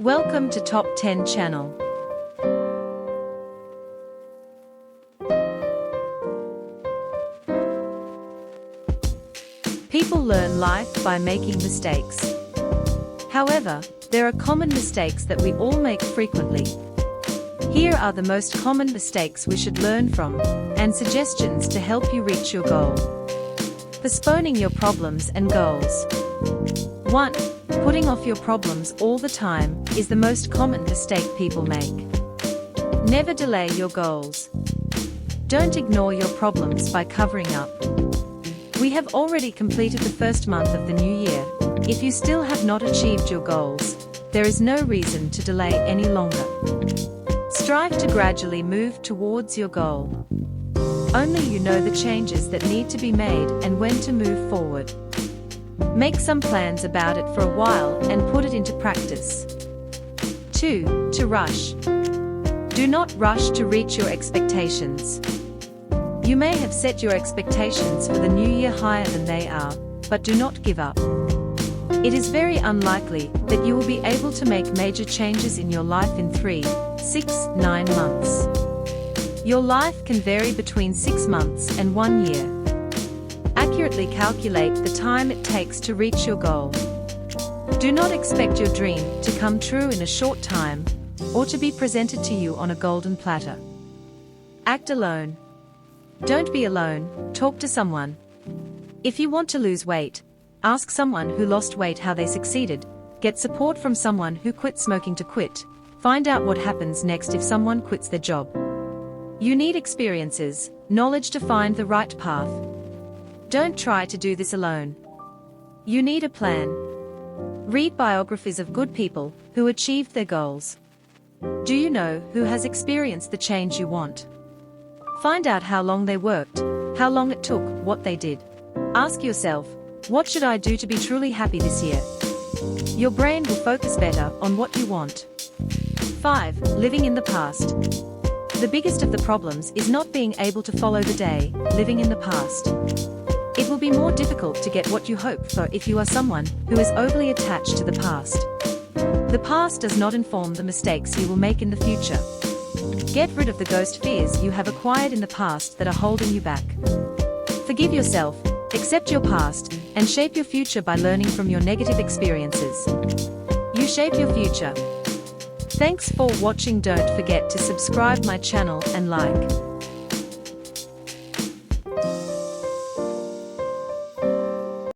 Welcome to Top 10 channel. People learn life by making mistakes. However, there are common mistakes that we all make frequently. Here are the most common mistakes we should learn from, and suggestions to help you reach your goal. Postponing your problems and goals. 1. Putting off your problems all the time is the most common mistake people make. Never delay your goals. Don't ignore your problems by covering up. We have already completed the first month of the new year. If you still have not achieved your goals, there is no reason to delay any longer. Strive to gradually move towards your goal. Only you know the changes that need to be made and when to move forward. Make some plans about it for a while and put it into practice. 2. To rush. Do not rush to reach your expectations. You may have set your expectations for the new year higher than they are, but do not give up. It is very unlikely that you will be able to make major changes in your life in 3, 6, 9 months. Your life can vary between 6 months and 1 year. Accurately calculate the time it takes to reach your goal. Do not expect your dream to come true in a short time, or to be presented to you on a golden platter. Act alone. Don't be alone, talk to someone. If you want to lose weight, ask someone who lost weight how they succeeded, get support from someone who quit smoking to quit, find out what happens next if someone quits their job. You need experiences, knowledge to find the right path. Don't try to do this alone. You need a plan. Read biographies of good people who achieved their goals. Do you know who has experienced the change you want? Find out how long they worked, how long it took, what they did. Ask yourself, what should I do to be truly happy this year? Your brain will focus better on what you want. 5. Living in the past. The biggest of the problems is not being able to follow the day, living in the past. It will be more difficult to get what you hope for if you are someone who is overly attached to the past. The past does not inform the mistakes you will make in the future. Get rid of the ghost fears you have acquired in the past that are holding you back. Forgive yourself, accept your past, and shape your future by learning from your negative experiences. You shape your future. Thanks for watching. Don't forget to subscribe my channel and like.